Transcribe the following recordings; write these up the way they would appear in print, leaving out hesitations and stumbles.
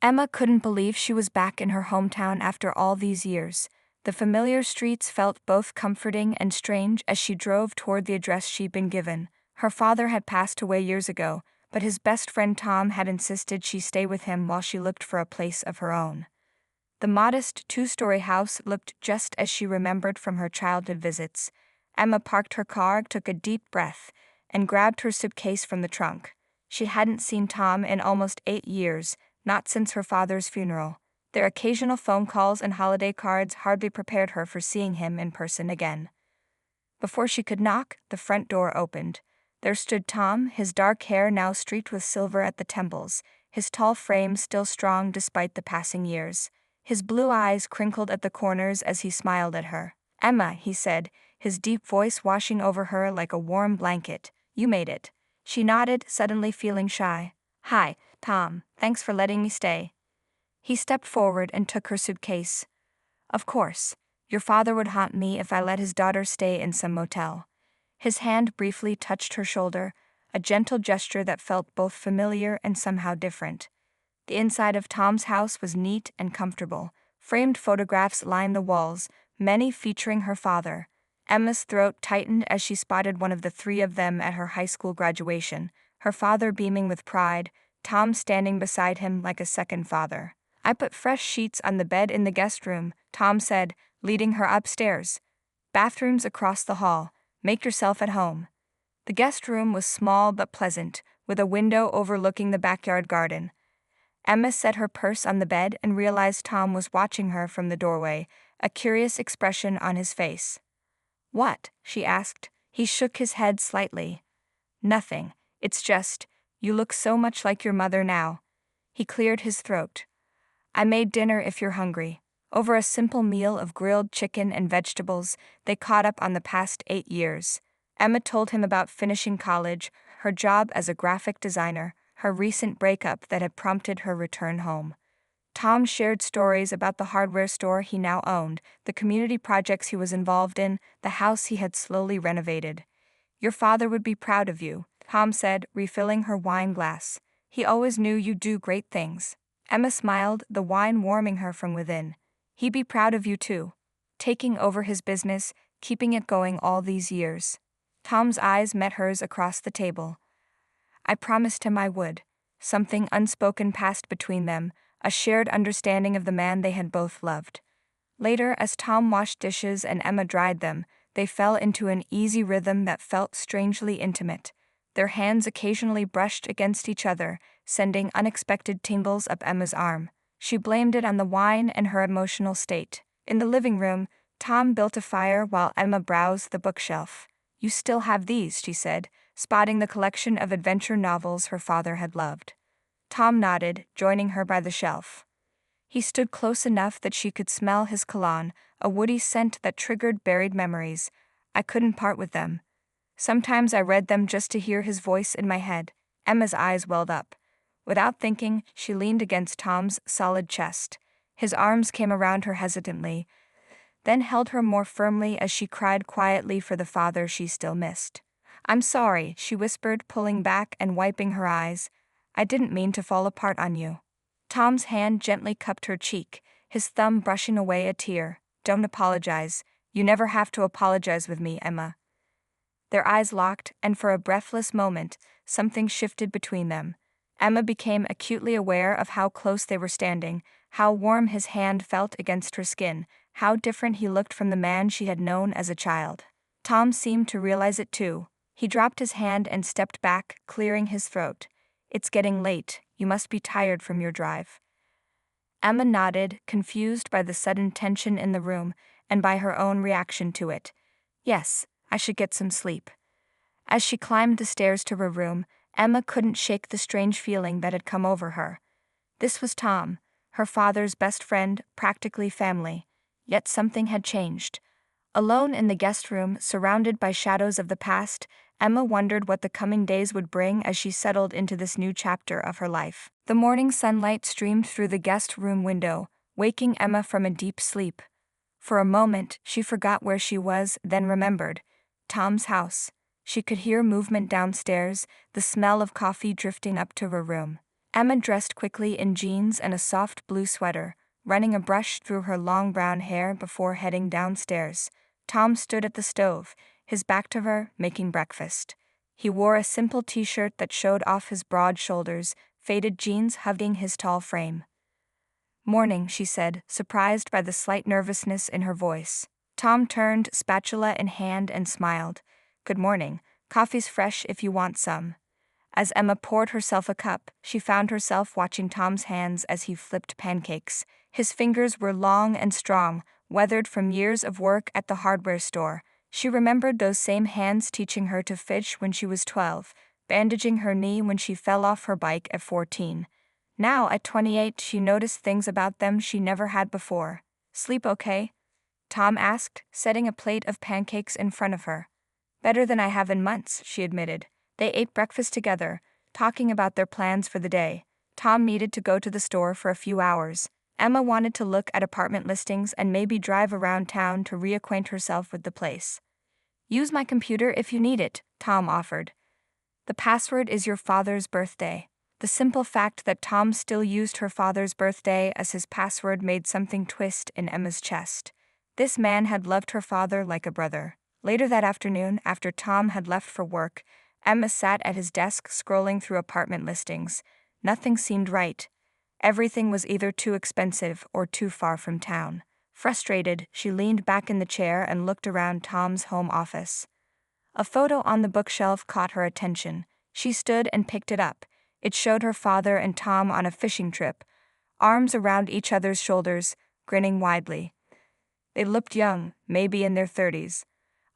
Emma couldn't believe she was back in her hometown after all these years. The familiar streets felt both comforting and strange as she drove toward the address she'd been given. Her father had passed away years ago, but his best friend Tom had insisted she stay with him while she looked for a place of her own. The modest two-story house looked just as she remembered from her childhood visits. Emma parked her car, took a deep breath, and grabbed her suitcase from the trunk. She hadn't seen Tom in almost 8 years, not since her father's funeral. Their occasional phone calls and holiday cards hardly prepared her for seeing him in person again. Before she could knock, the front door opened. There stood Tom, his dark hair now streaked with silver at the temples, his tall frame still strong despite the passing years. His blue eyes crinkled at the corners as he smiled at her. "Emma," he said, his deep voice washing over her like a warm blanket. "You made it." She nodded, suddenly feeling shy. "Hi, Tom, thanks for letting me stay." He stepped forward and took her suitcase. "Of course. Your father would haunt me if I let his daughter stay in some motel." His hand briefly touched her shoulder, a gentle gesture that felt both familiar and somehow different. The inside of Tom's house was neat and comfortable. Framed photographs lined the walls, many featuring her father. Emma's throat tightened as she spotted one of the 3 of them at her high school graduation, her father beaming with pride, Tom standing beside him like a second father. "I put fresh sheets on the bed in the guest room," Tom said, leading her upstairs. "Bathrooms across the hall. Make yourself at home." The guest room was small but pleasant, with a window overlooking the backyard garden. Emma set her purse on the bed and realized Tom was watching her from the doorway, a curious expression on his face. "What?" she asked. He shook his head slightly. "Nothing. It's just, you look so much like your mother now." He cleared his throat. "I made dinner if you're hungry." Over a simple meal of grilled chicken and vegetables, they caught up on the past 8 years. Emma told him about finishing college, her job as a graphic designer, her recent breakup that had prompted her return home. Tom shared stories about the hardware store he now owned, the community projects he was involved in, the house he had slowly renovated. "Your father would be proud of you," Tom said, refilling her wine glass. "He always knew you'd do great things." Emma smiled, the wine warming her from within. "He'd be proud of you too. Taking over his business, keeping it going all these years." Tom's eyes met hers across the table. "I promised him I would." Something unspoken passed between them, a shared understanding of the man they had both loved. Later, as Tom washed dishes and Emma dried them, they fell into an easy rhythm that felt strangely intimate. Their hands occasionally brushed against each other, sending unexpected tingles up Emma's arm. She blamed it on the wine and her emotional state. In the living room, Tom built a fire while Emma browsed the bookshelf. "You still have these," she said, spotting the collection of adventure novels her father had loved. Tom nodded, joining her by the shelf. He stood close enough that she could smell his cologne, a woody scent that triggered buried memories. "I couldn't part with them. Sometimes I read them just to hear his voice in my head." Emma's eyes welled up. Without thinking, she leaned against Tom's solid chest. His arms came around her hesitantly, then held her more firmly as she cried quietly for the father she still missed. "I'm sorry," she whispered, pulling back and wiping her eyes. "I didn't mean to fall apart on you." Tom's hand gently cupped her cheek, his thumb brushing away a tear. "Don't apologize. You never have to apologize with me, Emma." Their eyes locked, and for a breathless moment, something shifted between them. Emma became acutely aware of how close they were standing, how warm his hand felt against her skin, how different he looked from the man she had known as a child. Tom seemed to realize it too. He dropped his hand and stepped back, clearing his throat. "It's getting late. You must be tired from your drive." Emma nodded, confused by the sudden tension in the room and by her own reaction to it. "Yes, I should get some sleep." As she climbed the stairs to her room, Emma couldn't shake the strange feeling that had come over her. This was Tom, her father's best friend, practically family. Yet something had changed. Alone in the guest room, surrounded by shadows of the past, Emma wondered what the coming days would bring as she settled into this new chapter of her life. The morning sunlight streamed through the guest room window, waking Emma from a deep sleep. For a moment, she forgot where she was, then remembered. Tom's house. She could hear movement downstairs, the smell of coffee drifting up to her room. Emma dressed quickly in jeans and a soft blue sweater, running a brush through her long brown hair before heading downstairs. Tom stood at the stove, his back to her, making breakfast. He wore a simple t-shirt that showed off his broad shoulders, faded jeans hugging his tall frame. "Morning," she said, surprised by the slight nervousness in her voice. Tom turned, spatula in hand, and smiled. "Good morning. Coffee's fresh if you want some." As Emma poured herself a cup, she found herself watching Tom's hands as he flipped pancakes. His fingers were long and strong, weathered from years of work at the hardware store. She remembered those same hands teaching her to fish when she was 12, bandaging her knee when she fell off her bike at 14. Now, at 28, she noticed things about them she never had before. "Sleep okay?" Tom asked, setting a plate of pancakes in front of her. "Better than I have in months," she admitted. They ate breakfast together, talking about their plans for the day. Tom needed to go to the store for a few hours. Emma wanted to look at apartment listings and maybe drive around town to reacquaint herself with the place. "Use my computer if you need it," Tom offered. "The password is your father's birthday." The simple fact that Tom still used her father's birthday as his password made something twist in Emma's chest. This man had loved her father like a brother. Later that afternoon, after Tom had left for work, Emma sat at his desk scrolling through apartment listings. Nothing seemed right. Everything was either too expensive or too far from town. Frustrated, she leaned back in the chair and looked around Tom's home office. A photo on the bookshelf caught her attention. She stood and picked it up. It showed her father and Tom on a fishing trip, arms around each other's shoulders, grinning widely. They looked young, maybe in their 30s.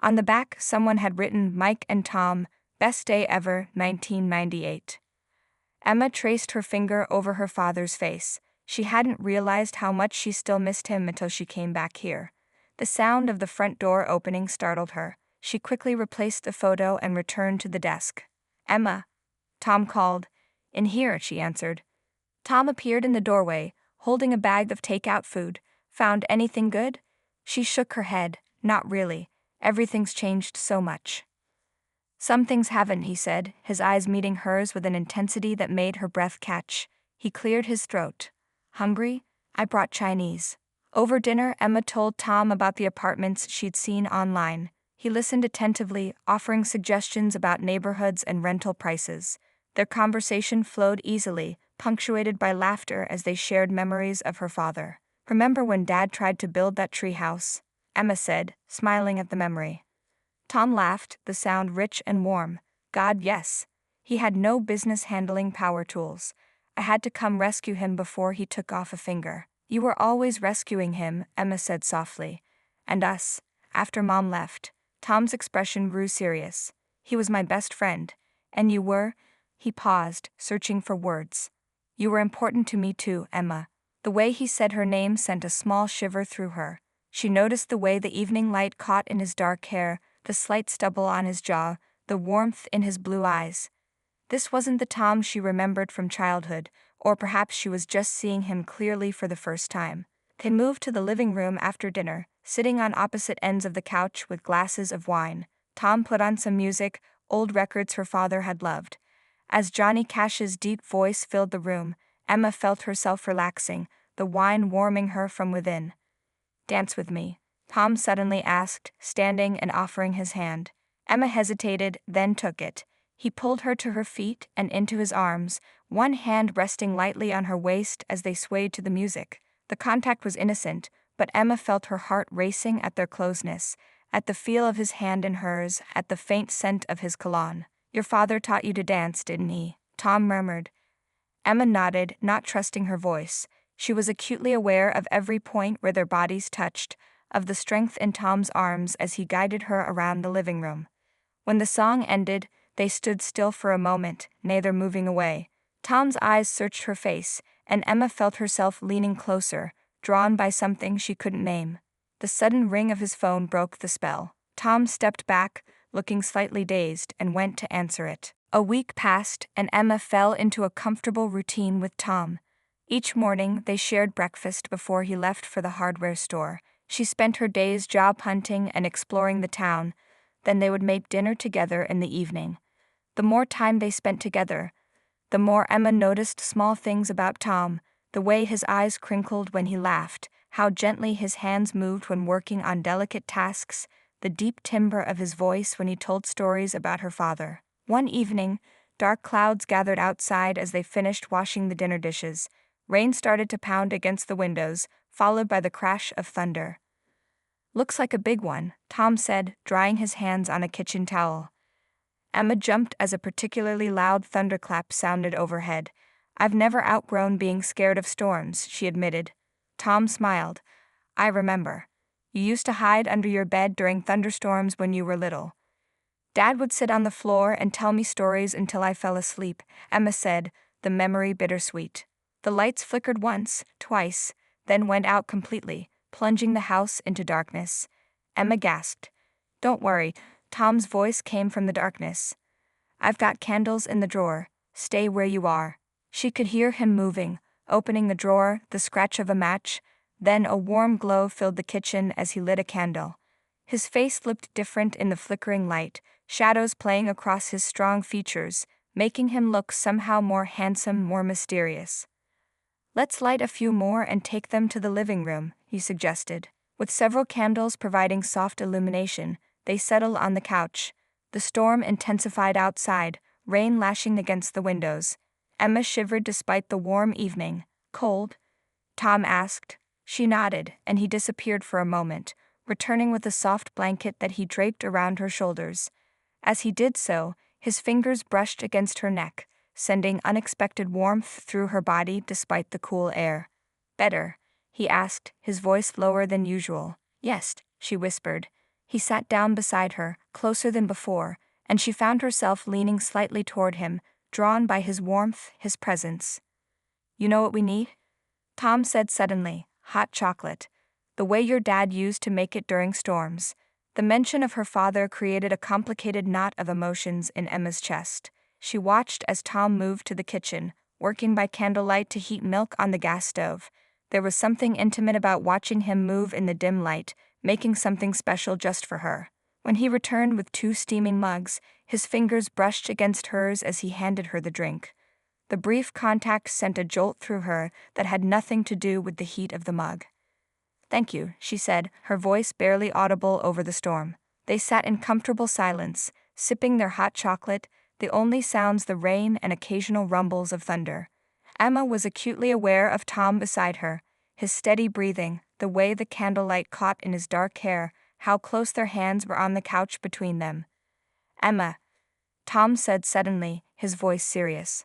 On the back, someone had written "Mike and Tom, best day ever, 1998. Emma traced her finger over her father's face. She hadn't realized how much she still missed him until she came back here. The sound of the front door opening startled her. She quickly replaced the photo and returned to the desk. "Emma," Tom called. "In here," she answered. Tom appeared in the doorway, holding a bag of takeout food. "Found anything good?" She shook her head. "Not really. Everything's changed so much." "Some things haven't," he said, his eyes meeting hers with an intensity that made her breath catch. He cleared his throat. "Hungry? I brought Chinese." Over dinner, Emma told Tom about the apartments she'd seen online. He listened attentively, offering suggestions about neighborhoods and rental prices. Their conversation flowed easily, punctuated by laughter as they shared memories of her father. "Remember when Dad tried to build that tree house?" Emma said, smiling at the memory. Tom laughed, the sound rich and warm. "God, yes. He had no business handling power tools. I had to come rescue him before he took off a finger." "You were always rescuing him," Emma said softly. "And us, after Mom left." Tom's expression grew serious. "He was my best friend. And you were?" He paused, searching for words. "You were important to me too, Emma." The way he said her name sent a small shiver through her. She noticed the way the evening light caught in his dark hair, the slight stubble on his jaw, the warmth in his blue eyes. This wasn't the Tom she remembered from childhood, or perhaps she was just seeing him clearly for the first time. They moved to the living room after dinner, sitting on opposite ends of the couch with glasses of wine. Tom put on some music, old records her father had loved. As Johnny Cash's deep voice filled the room, Emma felt herself relaxing, the wine warming her from within. "Dance with me," Tom suddenly asked, standing and offering his hand. Emma hesitated, then took it. He pulled her to her feet and into his arms, one hand resting lightly on her waist as they swayed to the music. The contact was innocent, but Emma felt her heart racing at their closeness, at the feel of his hand in hers, at the faint scent of his cologne. "Your father taught you to dance, didn't he?" Tom murmured. Emma nodded, not trusting her voice. She was acutely aware of every point where their bodies touched, of the strength in Tom's arms as he guided her around the living room. When the song ended, they stood still for a moment, neither moving away. Tom's eyes searched her face, and Emma felt herself leaning closer, drawn by something she couldn't name. The sudden ring of his phone broke the spell. Tom stepped back, looking slightly dazed, and went to answer it. A week passed, and Emma fell into a comfortable routine with Tom. Each morning, they shared breakfast before he left for the hardware store. She spent her days job hunting and exploring the town. Then they would make dinner together in the evening. The more time they spent together, the more Emma noticed small things about Tom, the way his eyes crinkled when he laughed, how gently his hands moved when working on delicate tasks, the deep timbre of his voice when he told stories about her father. One evening, dark clouds gathered outside as they finished washing the dinner dishes. Rain started to pound against the windows, followed by the crash of thunder. "Looks like a big one," Tom said, drying his hands on a kitchen towel. Emma jumped as a particularly loud thunderclap sounded overhead. "I've never outgrown being scared of storms," she admitted. Tom smiled. "I remember. You used to hide under your bed during thunderstorms when you were little." "Dad would sit on the floor and tell me stories until I fell asleep," Emma said, the memory bittersweet. The lights flickered once, twice, then went out completely, plunging the house into darkness. Emma gasped. "Don't worry," Tom's voice came from the darkness. "I've got candles in the drawer. Stay where you are." She could hear him moving, opening the drawer, the scratch of a match. Then a warm glow filled the kitchen as he lit a candle. His face looked different in the flickering light, shadows playing across his strong features, making him look somehow more handsome, more mysterious. "Let's light a few more and take them to the living room," he suggested. With several candles providing soft illumination, they settled on the couch. The storm intensified outside, rain lashing against the windows. Emma shivered despite the warm evening. "Cold?" Tom asked. She nodded, and he disappeared for a moment, returning with a soft blanket that he draped around her shoulders. As he did so, his fingers brushed against her neck, sending unexpected warmth through her body despite the cool air. "Better?" he asked, his voice lower than usual. "Yes," she whispered. He sat down beside her, closer than before, and she found herself leaning slightly toward him, drawn by his warmth, his presence. "You know what we need?" Tom said suddenly. "Hot chocolate. The way your dad used to make it during storms." The mention of her father created a complicated knot of emotions in Emma's chest. She watched as Tom moved to the kitchen, working by candlelight to heat milk on the gas stove. There was something intimate about watching him move in the dim light, making something special just for her. When he returned with 2 steaming mugs, his fingers brushed against hers as he handed her the drink. The brief contact sent a jolt through her that had nothing to do with the heat of the mug. "Thank you," she said, her voice barely audible over the storm. They sat in comfortable silence, sipping their hot chocolate, the only sounds the rain and occasional rumbles of thunder. Emma was acutely aware of Tom beside her, his steady breathing, the way the candlelight caught in his dark hair, how close their hands were on the couch between them. "Emma," Tom said suddenly, his voice serious.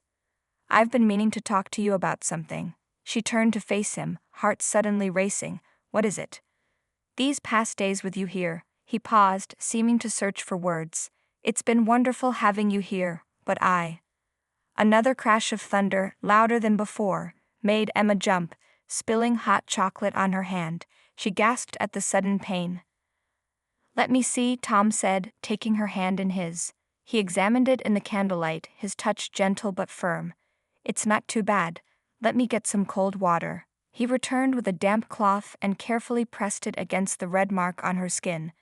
"I've been meaning to talk to you about something." She turned to face him, heart suddenly racing. "What is it?" "These past days with you here." He paused, seeming to search for words. "It's been wonderful having you here, but Another crash of thunder, louder than before, made Emma jump, spilling hot chocolate on her hand. She gasped at the sudden pain. "Let me see," Tom said, taking her hand in his. He examined it in the candlelight, his touch gentle but firm. "It's not too bad. Let me get some cold water." He returned with a damp cloth and carefully pressed it against the red mark on her skin.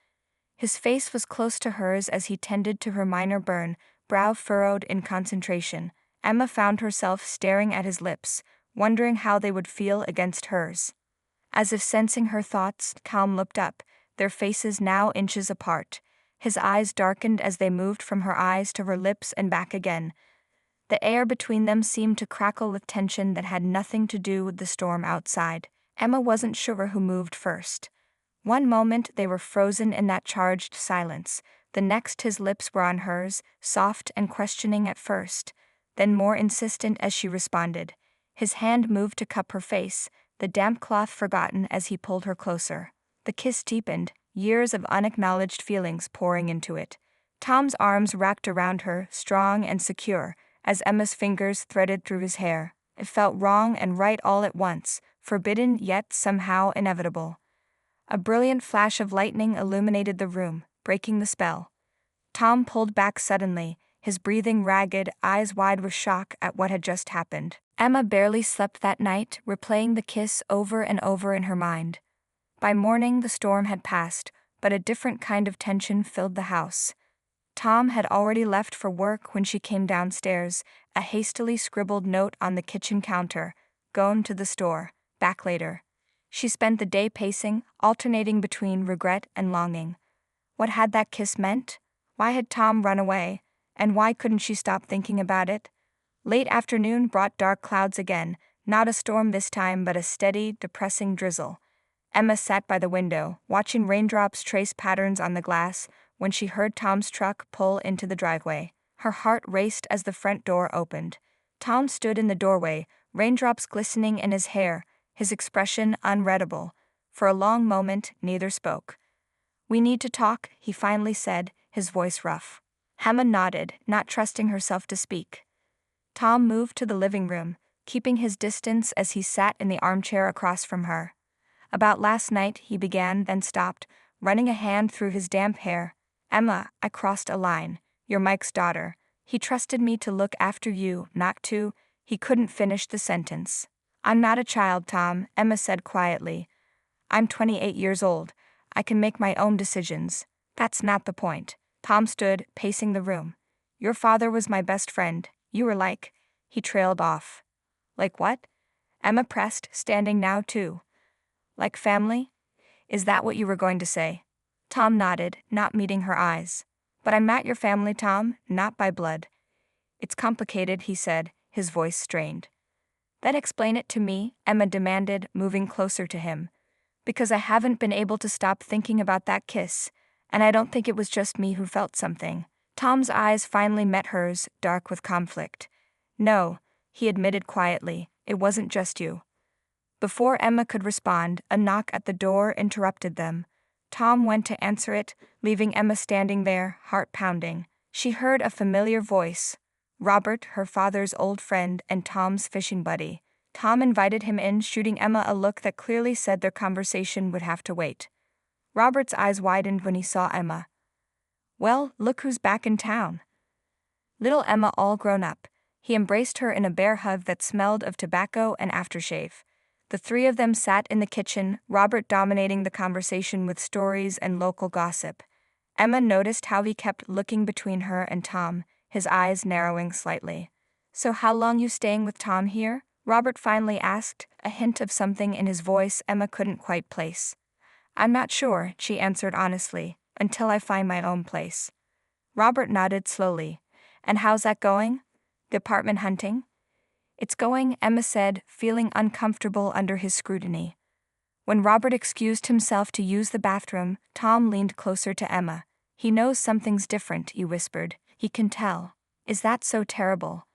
His face was close to hers as he tended to her minor burn, brow furrowed in concentration. Emma found herself staring at his lips, wondering how they would feel against hers. As if sensing her thoughts, Tom looked up, their faces now inches apart. His eyes darkened as they moved from her eyes to her lips and back again. The air between them seemed to crackle with tension that had nothing to do with the storm outside. Emma wasn't sure who moved first. One moment they were frozen in that charged silence, the next his lips were on hers, soft and questioning at first, then more insistent as she responded. His hand moved to cup her face, the damp cloth forgotten as he pulled her closer. The kiss deepened, years of unacknowledged feelings pouring into it. Tom's arms wrapped around her, strong and secure, as Emma's fingers threaded through his hair. It felt wrong and right all at once, forbidden yet somehow inevitable. A brilliant flash of lightning illuminated the room, breaking the spell. Tom pulled back suddenly, his breathing ragged, eyes wide with shock at what had just happened. Emma barely slept that night, replaying the kiss over and over in her mind. By morning the storm had passed, but a different kind of tension filled the house. Tom had already left for work when she came downstairs, a hastily scribbled note on the kitchen counter, "Gone to the store, back later." She spent the day pacing, alternating between regret and longing. What had that kiss meant? Why had Tom run away? And why couldn't she stop thinking about it? Late afternoon brought dark clouds again, not a storm this time but a steady, depressing drizzle. Emma sat by the window, watching raindrops trace patterns on the glass, when she heard Tom's truck pull into the driveway. Her heart raced as the front door opened. Tom stood in the doorway, raindrops glistening in his hair, his expression unreadable. For a long moment, neither spoke. "We need to talk," he finally said, his voice rough. Emma nodded, not trusting herself to speak. Tom moved to the living room, keeping his distance as he sat in the armchair across from her. "About last night," he began, then stopped, running a hand through his damp hair. "Emma, I crossed a line. You're Mike's daughter. He trusted me to look after you, not to—" He couldn't finish the sentence. "I'm not a child, Tom," Emma said quietly. "I'm 28 years old. I can make my own decisions. That's not the point." Tom stood, pacing the room. "Your father was my best friend. You were like—" He trailed off. "Like what?" Emma pressed, standing now too. "Like family? Is that what you were going to say?" Tom nodded, not meeting her eyes. "But I'm not your family, Tom, not by blood." "It's complicated," he said, his voice strained. "Then explain it to me," Emma demanded, moving closer to him. "Because I haven't been able to stop thinking about that kiss, and I don't think it was just me who felt something." Tom's eyes finally met hers, dark with conflict. "No," he admitted quietly, "it wasn't just you." Before Emma could respond, a knock at the door interrupted them. Tom went to answer it, leaving Emma standing there, heart pounding. She heard a familiar voice. Robert, her father's old friend and Tom's fishing buddy. Tom invited him in, shooting Emma a look that clearly said their conversation would have to wait. Robert's eyes widened when he saw Emma. "Well, look who's back in town." Little Emma all grown up. He embraced her in a bear hug that smelled of tobacco and aftershave. The three of them sat in the kitchen, Robert dominating the conversation with stories and local gossip. Emma noticed how he kept looking between her and Tom, his eyes narrowing slightly. "So how long you staying with Tom here?" Robert finally asked, a hint of something in his voice Emma couldn't quite place. "I'm not sure," she answered honestly, "until I find my own place." Robert nodded slowly. "And how's that going? The apartment hunting?" "It's going," Emma said, feeling uncomfortable under his scrutiny. When Robert excused himself to use the bathroom, Tom leaned closer to Emma. "He knows something's different," he whispered. "He can tell." "Is that so terrible?"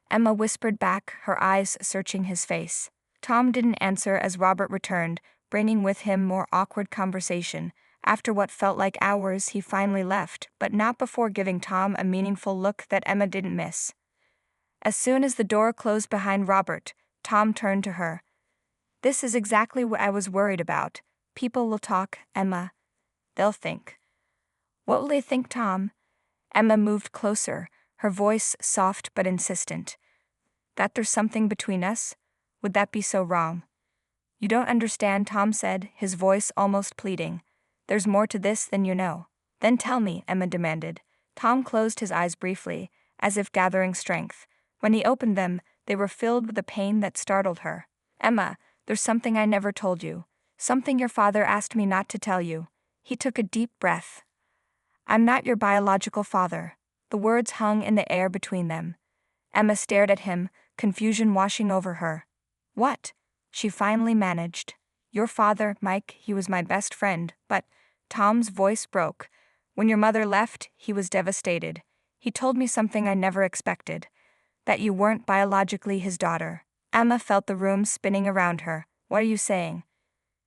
Emma whispered back, her eyes searching his face. Tom didn't answer as Robert returned, bringing with him more awkward conversation. After what felt like hours, he finally left, but not before giving Tom a meaningful look that Emma didn't miss. As soon as the door closed behind Robert, Tom turned to her. "This is exactly what I was worried about. People will talk, Emma. They'll think." "What will they think, Tom?" Emma moved closer, her voice soft but insistent. "That there's something between us? Would that be so wrong?" "You don't understand," Tom said, his voice almost pleading. "There's more to this than you know." "Then tell me," Emma demanded. Tom closed his eyes briefly, as if gathering strength. When he opened them, they were filled with a pain that startled her. "Emma, there's something I never told you. Something your father asked me not to tell you." He took a deep breath. "I'm not your biological father." The words hung in the air between them. Emma stared at him, confusion washing over her. "What?" she finally managed. "Your father, Mike, he was my best friend, but—" Tom's voice broke. "When your mother left, he was devastated. He told me something I never expected. That you weren't biologically his daughter." Emma felt the room spinning around her. "What are you saying?"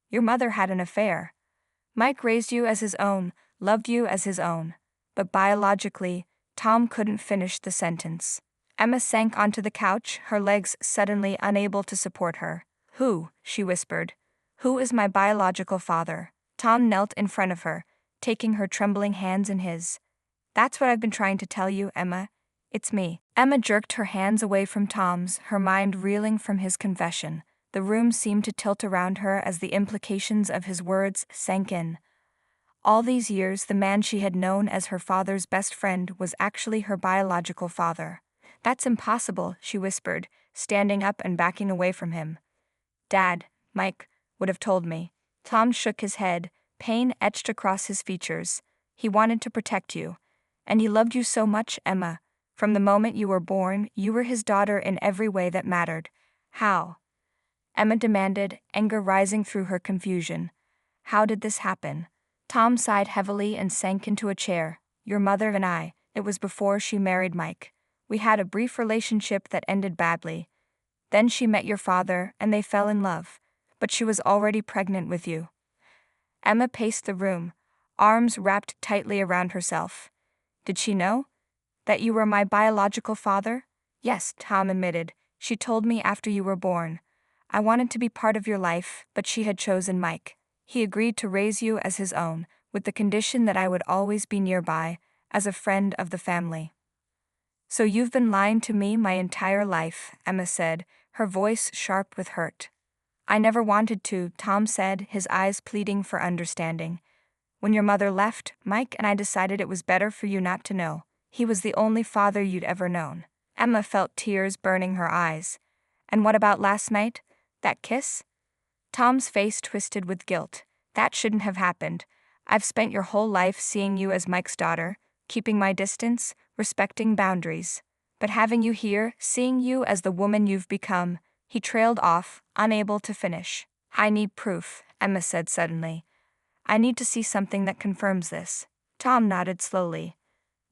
"Your mother had an affair. Mike raised you as his own, loved you as his own. But biologically," Tom couldn't finish the sentence. Emma sank onto the couch, her legs suddenly unable to support her. "Who?" she whispered. "Who is my biological father?" Tom knelt in front of her, taking her trembling hands in his. "That's what I've been trying to tell you, Emma. It's me." Emma jerked her hands away from Tom's, her mind reeling from his confession. The room seemed to tilt around her as the implications of his words sank in. All these years, the man she had known as her father's best friend was actually her biological father. That's impossible, she whispered, standing up and backing away from him. Dad, Mike, would have told me. Tom shook his head, pain etched across his features. He wanted to protect you. And he loved you so much, Emma. From the moment you were born, you were his daughter in every way that mattered. How? Emma demanded, anger rising through her confusion. How did this happen? Tom sighed heavily and sank into a chair. Your mother and I, it was before she married Mike. We had a brief relationship that ended badly. Then she met your father, and they fell in love. But she was already pregnant with you. Emma paced the room, arms wrapped tightly around herself. Did she know? That you were my biological father? Yes, Tom admitted. She told me after you were born. I wanted to be part of your life, but she had chosen Mike. He agreed to raise you as his own, with the condition that I would always be nearby, as a friend of the family. So you've been lying to me my entire life, Emma said, her voice sharp with hurt. I never wanted to, Tom said, his eyes pleading for understanding. When your mother left, Mike and I decided it was better for you not to know. He was the only father you'd ever known. Emma felt tears burning her eyes. And what about last night? That kiss? Tom's face twisted with guilt. That shouldn't have happened. I've spent your whole life seeing you as Mike's daughter, keeping my distance, respecting boundaries. But having you here, seeing you as the woman you've become, he trailed off, unable to finish. I need proof, Emma said suddenly. I need to see something that confirms this. Tom nodded slowly.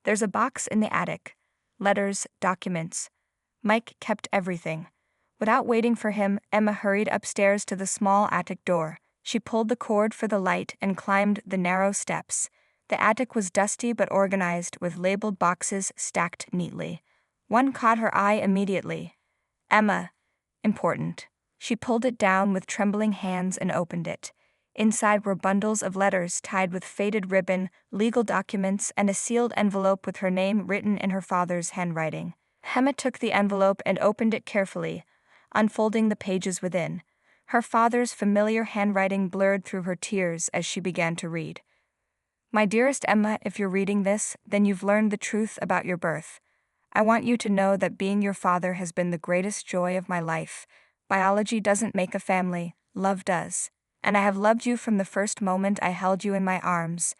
There's a box in the attic. Letters, documents. Mike kept everything. Without waiting for him, Emma hurried upstairs to the small attic door. She pulled the cord for the light and climbed the narrow steps. The attic was dusty but organized, with labeled boxes stacked neatly. One caught her eye immediately. Emma. Important. She pulled it down with trembling hands and opened it. Inside were bundles of letters tied with faded ribbon, legal documents, and a sealed envelope with her name written in her father's handwriting. Emma took the envelope and opened it carefully, unfolding the pages within. Her father's familiar handwriting blurred through her tears as she began to read. My dearest Emma, if you're reading this, then you've learned the truth about your birth. I want you to know that being your father has been the greatest joy of my life. Biology doesn't make a family, love does. And I have loved you from the first moment I held you in my arms.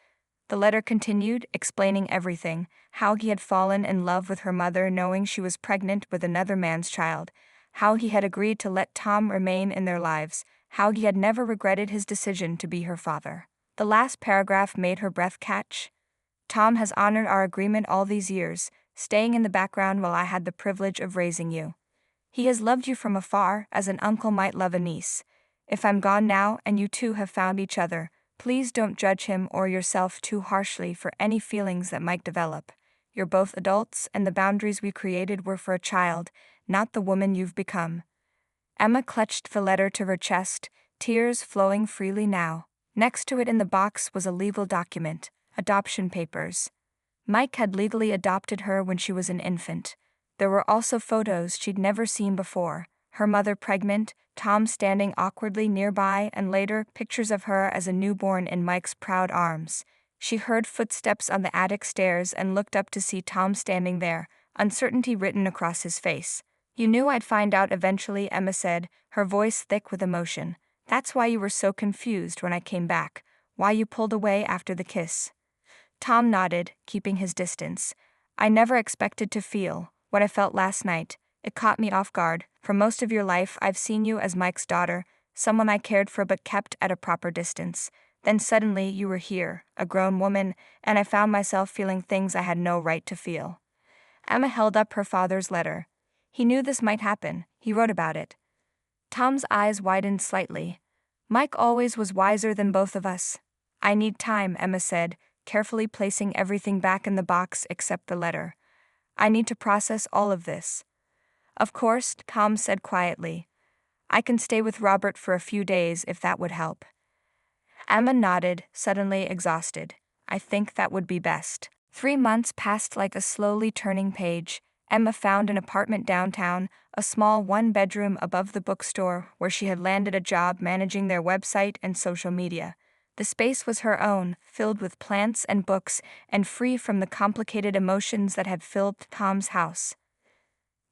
The letter continued, explaining everything, how he had fallen in love with her mother knowing she was pregnant with another man's child, how he had agreed to let Tom remain in their lives, how he had never regretted his decision to be her father. The last paragraph made her breath catch. Tom has honored our agreement all these years, staying in the background while I had the privilege of raising you. He has loved you from afar, as an uncle might love a niece. If I'm gone now and you two have found each other, please don't judge him or yourself too harshly for any feelings that might develop. You're both adults, and the boundaries we created were for a child, not the woman you've become. Emma clutched the letter to her chest, tears flowing freely now. Next to it in the box was a legal document, adoption papers. Mike had legally adopted her when she was an infant. There were also photos she'd never seen before, her mother pregnant, Tom standing awkwardly nearby, and later, pictures of her as a newborn in Mike's proud arms. She heard footsteps on the attic stairs and looked up to see Tom standing there, uncertainty written across his face. You knew I'd find out eventually, Emma said, her voice thick with emotion. That's why you were so confused when I came back, why you pulled away after the kiss. Tom nodded, keeping his distance. I never expected to feel what I felt last night. It caught me off guard. For most of your life, I've seen you as Mike's daughter, someone I cared for but kept at a proper distance. Then suddenly you were here, a grown woman, and I found myself feeling things I had no right to feel. Emma held up her father's letter. He knew this might happen. He wrote about it. Tom's eyes widened slightly. Mike always was wiser than both of us. I need time, Emma said, carefully placing everything back in the box except the letter. I need to process all of this. Of course, Tom said quietly. I can stay with Robert for a few days if that would help. Emma nodded, suddenly exhausted. I think that would be best. 3 months passed like a slowly turning page. Emma found an apartment downtown, a small one-bedroom above the bookstore where she had landed a job managing their website and social media. The space was her own, filled with plants and books, and free from the complicated emotions that had filled Tom's house.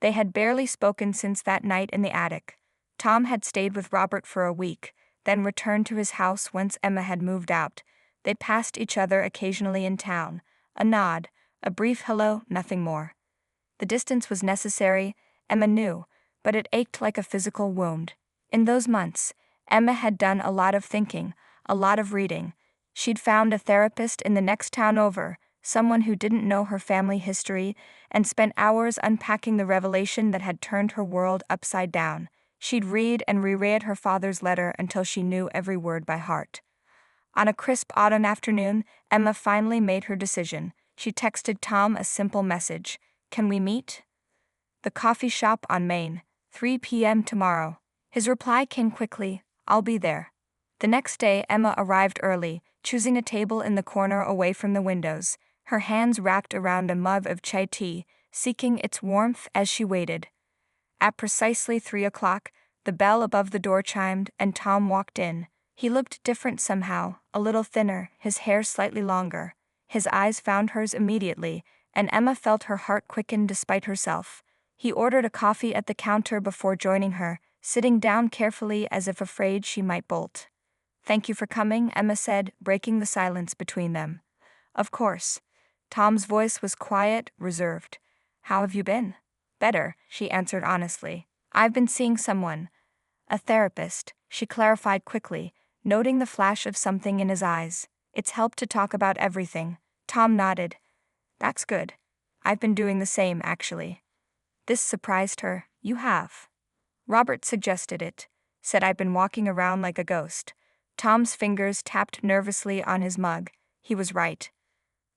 They had barely spoken since that night in the attic. Tom had stayed with Robert for a week, then returned to his house whence Emma had moved out. They'd passed each other occasionally in town. A nod, a brief hello, nothing more. The distance was necessary, Emma knew, but it ached like a physical wound. In those months, Emma had done a lot of thinking, a lot of reading. She'd found a therapist in the next town over, someone who didn't know her family history, and spent hours unpacking the revelation that had turned her world upside down. She'd read and reread her father's letter until she knew every word by heart. On a crisp autumn afternoon, Emma finally made her decision. She texted Tom a simple message. "Can we meet?" "The coffee shop on Main, 3 p.m. tomorrow." His reply came quickly, "I'll be there." The next day, Emma arrived early, choosing a table in the corner away from the windows, her hands wrapped around a mug of chai tea, seeking its warmth as she waited. At precisely 3 o'clock, the bell above the door chimed, and Tom walked in. He looked different somehow, a little thinner, his hair slightly longer. His eyes found hers immediately, and Emma felt her heart quicken despite herself. He ordered a coffee at the counter before joining her, sitting down carefully as if afraid she might bolt. "Thank you for coming," Emma said, breaking the silence between them. "Of course." Tom's voice was quiet, reserved. "How have you been?" "Better," she answered honestly. "I've been seeing someone. A therapist," she clarified quickly, noting the flash of something in his eyes. "It's helped to talk about everything." Tom nodded. "That's good. I've been doing the same, actually." This surprised her. "You have?" "Robert suggested it. Said I've been walking around like a ghost." Tom's fingers tapped nervously on his mug. He was right.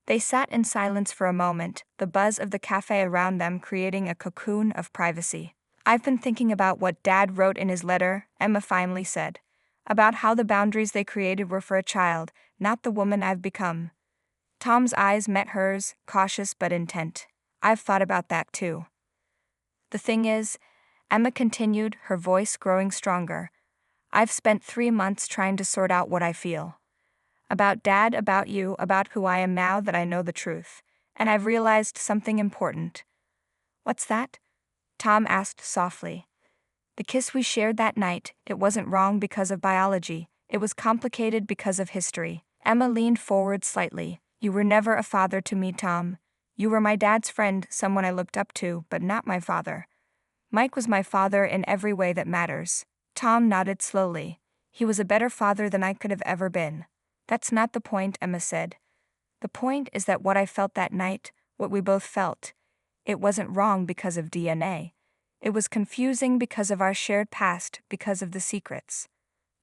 They sat in silence for a moment, the buzz of the cafe around them creating a cocoon of privacy. "I've been thinking about what Dad wrote in his letter," Emma finally said. "About how the boundaries they created were for a child, not the woman I've become." Tom's eyes met hers, cautious but intent. "I've thought about that too. The thing is," Emma continued, her voice growing stronger, "I've spent 3 months trying to sort out what I feel. About Dad, about you, about who I am now that I know the truth. And I've realized something important." "What's that?" Tom asked softly. "The kiss we shared that night, it wasn't wrong because of biology, it was complicated because of history." Emma leaned forward slightly. "You were never a father to me, Tom. You were my dad's friend, someone I looked up to, but not my father. Mike was my father in every way that matters." Tom nodded slowly. "He was a better father than I could have ever been." "That's not the point," Emma said. "The point is that what I felt that night, what we both felt, it wasn't wrong because of DNA. It was confusing because of our shared past, because of the secrets."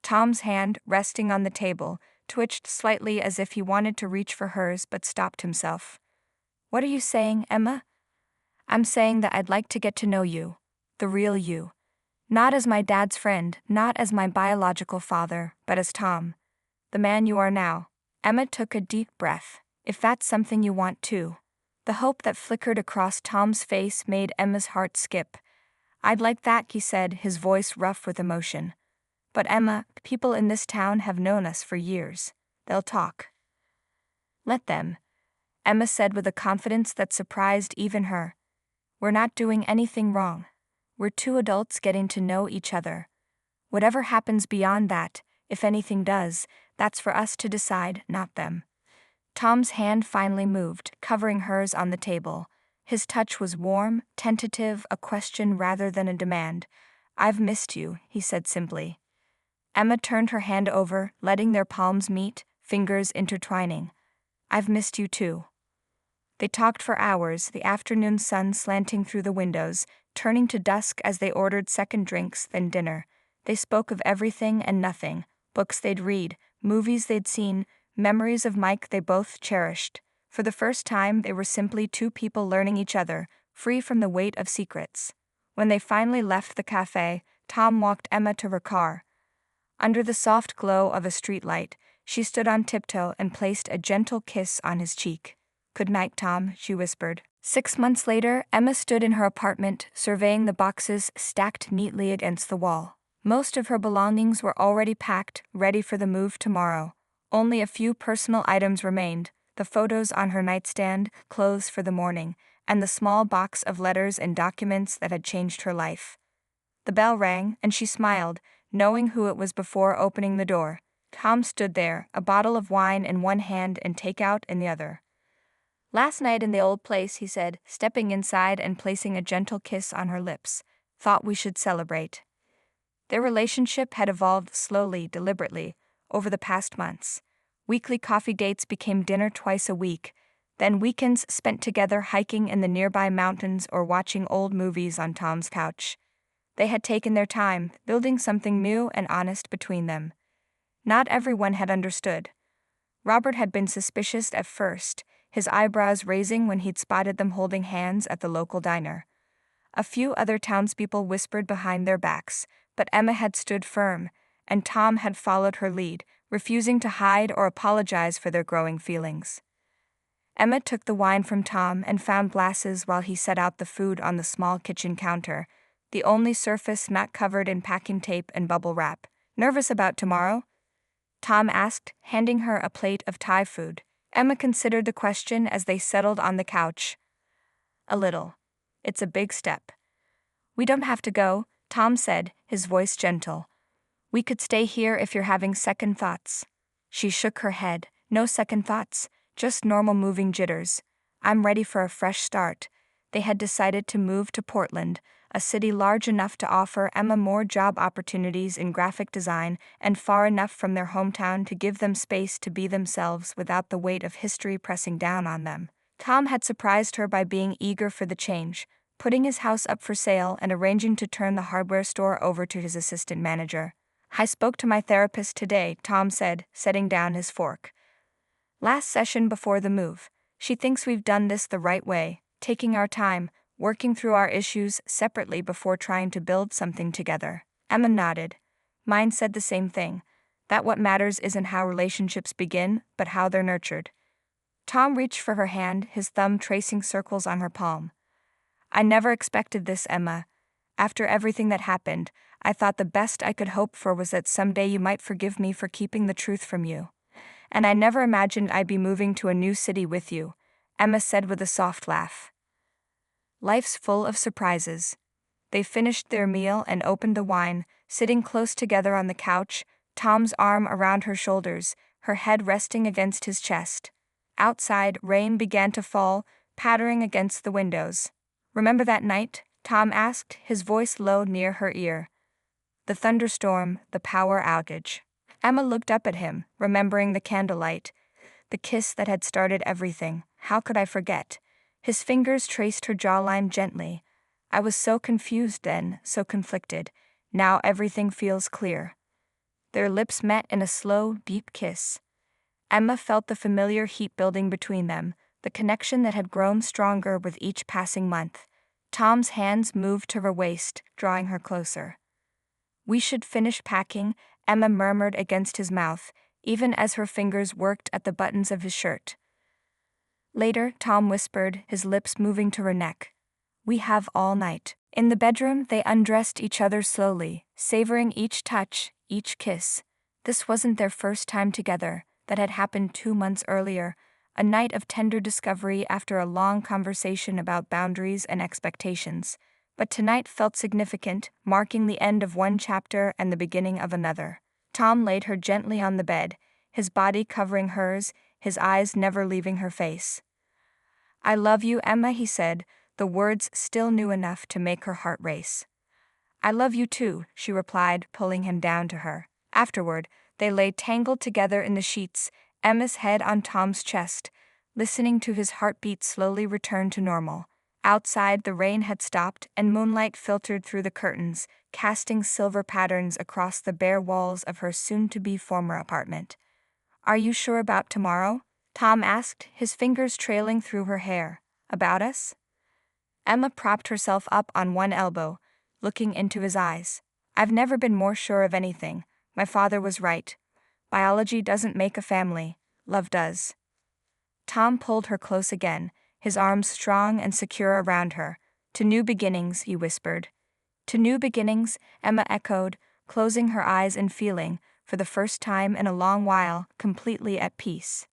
Tom's hand, resting on the table, twitched slightly as if he wanted to reach for hers but stopped himself. "What are you saying, Emma?" "I'm saying that I'd like to get to know you. The real you. Not as my dad's friend, not as my biological father, but as Tom. The man you are now." Emma took a deep breath. "If that's something you want too." The hope that flickered across Tom's face made Emma's heart skip. "I'd like that," he said, his voice rough with emotion. "But Emma, people in this town have known us for years. They'll talk." "Let them," Emma said with a confidence that surprised even her. "We're not doing anything wrong. We're two adults getting to know each other. Whatever happens beyond that, if anything does, that's for us to decide, not them." Tom's hand finally moved, covering hers on the table. His touch was warm, tentative, a question rather than a demand. "I've missed you," he said simply. Emma turned her hand over, letting their palms meet, fingers intertwining. "I've missed you too." They talked for hours, the afternoon sun slanting through the windows, turning to dusk as they ordered second drinks, then dinner. They spoke of everything and nothing, books they'd read, movies they'd seen, memories of Mike they both cherished. For the first time, they were simply two people learning each other, free from the weight of secrets. When they finally left the cafe, Tom walked Emma to her car. Under the soft glow of a streetlight, she stood on tiptoe and placed a gentle kiss on his cheek. "Good night, Tom," she whispered. 6 months later, Emma stood in her apartment, surveying the boxes stacked neatly against the wall. Most of her belongings were already packed, ready for the move tomorrow. Only a few personal items remained: the photos on her nightstand, clothes for the morning, and the small box of letters and documents that had changed her life. The bell rang, and she smiled, knowing who it was before opening the door. Tom stood there, a bottle of wine in one hand and takeout in the other. "Last night in the old place," he said, stepping inside and placing a gentle kiss on her lips. "Thought we should celebrate." Their relationship had evolved slowly, deliberately, over the past months. Weekly coffee dates became dinner twice a week, then weekends spent together hiking in the nearby mountains or watching old movies on Tom's couch. They had taken their time, building something new and honest between them. Not everyone had understood. Robert had been suspicious at first, his eyebrows raising when he'd spotted them holding hands at the local diner. A few other townspeople whispered behind their backs, but Emma had stood firm, and Tom had followed her lead, refusing to hide or apologize for their growing feelings. Emma took the wine from Tom and found glasses while he set out the food on the small kitchen counter, the only surface not covered in packing tape and bubble wrap. "Nervous about tomorrow?" Tom asked, handing her a plate of Thai food. Emma considered the question as they settled on the couch. "A little. It's a big step." "We don't have to go," Tom said, his voice gentle. "We could stay here if you're having second thoughts." She shook her head. "No second thoughts, just normal moving jitters. I'm ready for a fresh start." They had decided to move to Portland, a city large enough to offer Emma more job opportunities in graphic design and far enough from their hometown to give them space to be themselves without the weight of history pressing down on them. Tom had surprised her by being eager for the change, putting his house up for sale and arranging to turn the hardware store over to his assistant manager. "I spoke to my therapist today," Tom said, setting down his fork. "Last session before the move. She thinks we've done this the right way, taking our time, working through our issues separately before trying to build something together." Emma nodded. "Mine said the same thing. That what matters isn't how relationships begin, but how they're nurtured." Tom reached for her hand, his thumb tracing circles on her palm. "I never expected this, Emma. After everything that happened, I thought the best I could hope for was that someday you might forgive me for keeping the truth from you. And I never imagined I'd be moving to a new city with you," Emma said with a soft laugh. "Life's full of surprises." They finished their meal and opened the wine, sitting close together on the couch, Tom's arm around her shoulders, her head resting against his chest. Outside, rain began to fall, pattering against the windows. "Remember that night?" Tom asked, his voice low near her ear. "The thunderstorm, the power outage." Emma looked up at him, remembering the candlelight, the kiss that had started everything. "How could I forget?" His fingers traced her jawline gently. "I was so confused then, so conflicted. Now everything feels clear." Their lips met in a slow, deep kiss. Emma felt the familiar heat building between them, the connection that had grown stronger with each passing month. Tom's hands moved to her waist, drawing her closer. "We should finish packing," Emma murmured against his mouth, even as her fingers worked at the buttons of his shirt. Later, Tom whispered, his lips moving to her neck. "We have all night." In the bedroom, they undressed each other slowly, savoring each touch, each kiss. This wasn't their first time together. That had happened 2 months earlier, a night of tender discovery after a long conversation about boundaries and expectations. But tonight felt significant, marking the end of one chapter and the beginning of another. Tom laid her gently on the bed, his body covering hers, his eyes never leaving her face. "I love you, Emma," he said, the words still new enough to make her heart race. "I love you too," she replied, pulling him down to her. Afterward, they lay tangled together in the sheets, Emma's head on Tom's chest, listening to his heartbeat slowly return to normal. Outside, the rain had stopped and moonlight filtered through the curtains, casting silver patterns across the bare walls of her soon-to-be former apartment. "Are you sure about tomorrow?" Tom asked, his fingers trailing through her hair. "About us?" Emma propped herself up on one elbow, looking into his eyes. "I've never been more sure of anything. My father was right. Biology doesn't make a family. Love does." Tom pulled her close again, his arms strong and secure around her. "To new beginnings," he whispered. "To new beginnings," Emma echoed, closing her eyes and feeling, for the first time in a long while, completely at peace.